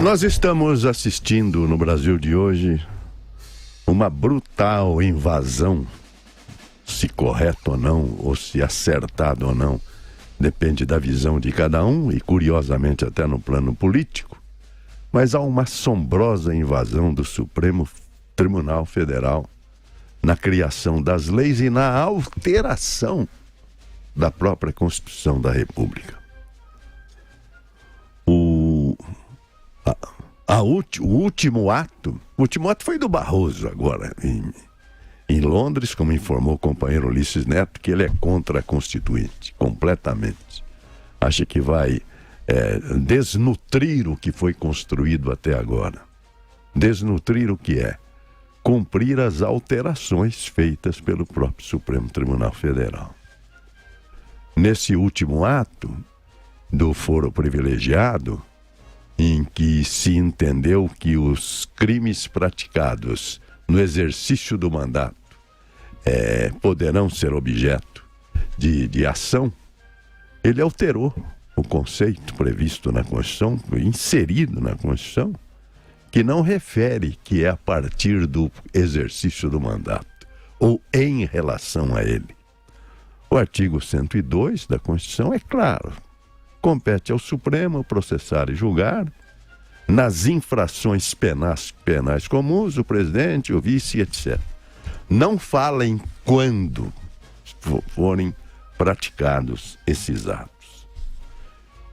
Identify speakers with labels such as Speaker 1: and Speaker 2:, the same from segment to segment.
Speaker 1: Nós estamos assistindo no Brasil de hoje uma brutal invasão, se correto ou não, ou se acertado ou não, depende da visão de cada um e, curiosamente, até no plano político, mas há uma assombrosa invasão do Supremo Tribunal Federal na criação das leis e na alteração da própria Constituição da República. O último ato foi do Barroso agora, em Londres, como informou o companheiro Ulisses Neto, que ele é contra a Constituinte, completamente. Acha que vai desnutrir o que foi construído até agora. Desnutrir o que é? Cumprir as alterações feitas pelo próprio Supremo Tribunal Federal. Nesse último ato do foro privilegiado, em que se entendeu que os crimes praticados no exercício do mandato poderão ser objeto de ação, ele alterou o conceito previsto na Constituição, inserido na Constituição, que não refere que é a partir do exercício do mandato ou em relação a ele. O artigo 102 da Constituição é claro. Compete ao Supremo processar e julgar, nas infrações penais comuns, o presidente, o vice, etc. Não fala em quando forem praticados esses atos.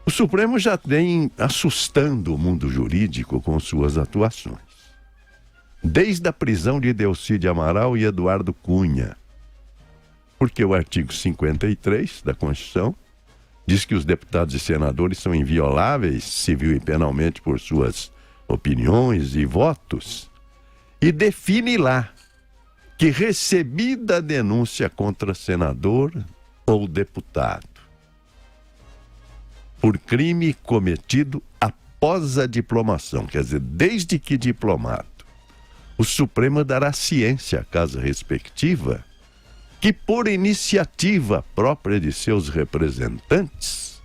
Speaker 1: O Supremo já vem assustando o mundo jurídico com suas atuações. Desde a prisão de Delcídio Amaral e Eduardo Cunha, porque o artigo 53 da Constituição diz que os deputados e senadores são invioláveis, civil e penalmente, por suas opiniões e votos, e define lá que, recebida a denúncia contra senador ou deputado por crime cometido após a diplomação, quer dizer, desde que diplomado, o Supremo dará ciência à casa respectiva que, por iniciativa própria de seus representantes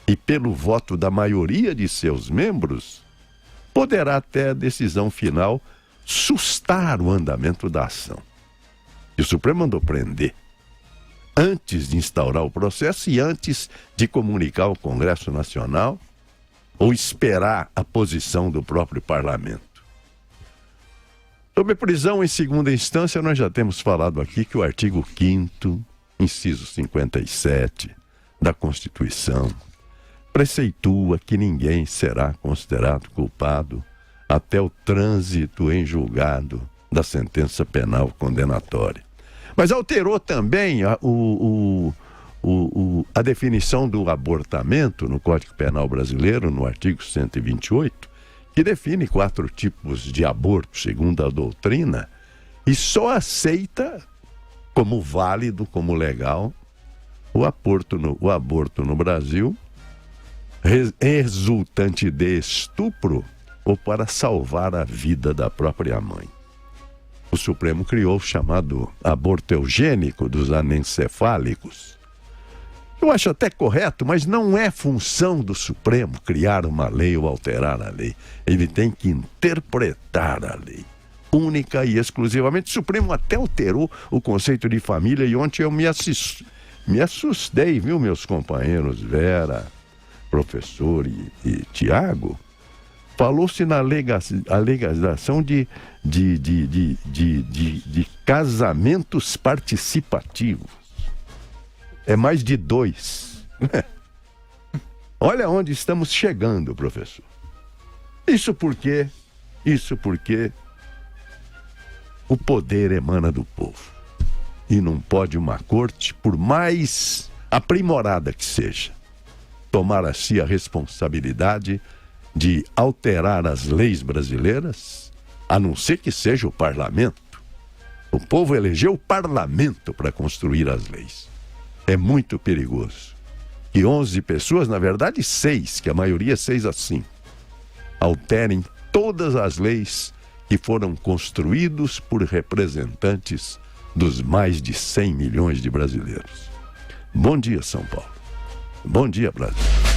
Speaker 1: e pelo voto da maioria de seus membros, poderá até a decisão final sustar o andamento da ação. E o Supremo mandou prender antes de instaurar o processo e antes de comunicar ao Congresso Nacional ou esperar a posição do próprio parlamento. Sobre prisão em segunda instância, nós já temos falado aqui que o artigo 5º, inciso 57 da Constituição, preceitua que ninguém será considerado culpado até o trânsito em julgado da sentença penal condenatória. Mas alterou também a definição do abortamento no Código Penal Brasileiro, no artigo 128, que define 4 tipos de aborto, segundo a doutrina, e só aceita como válido, como legal, o aborto no Brasil, resultante de estupro ou para salvar a vida da própria mãe. O Supremo criou o chamado aborto eugênico dos anencefálicos. Eu acho até correto, mas não é função do Supremo criar uma lei ou alterar a lei. Ele tem que interpretar a lei, única e exclusivamente. O Supremo até alterou o conceito de família e ontem eu me assustei, viu, meus companheiros Vera, professor e Tiago. Falou-se na alegação de casamentos participativos. É mais de 2. Olha onde estamos chegando, professor. Isso porque o poder emana do povo. E não pode uma corte, por mais aprimorada que seja, tomar a si a responsabilidade de alterar as leis brasileiras, a não ser que seja o parlamento. O povo elegeu o parlamento para construir as leis. É muito perigoso que 11 pessoas, na verdade 6, que a maioria é 6-5, alterem todas as leis que foram construídos por representantes dos mais de 100 milhões de brasileiros. Bom dia, São Paulo. Bom dia, Brasil.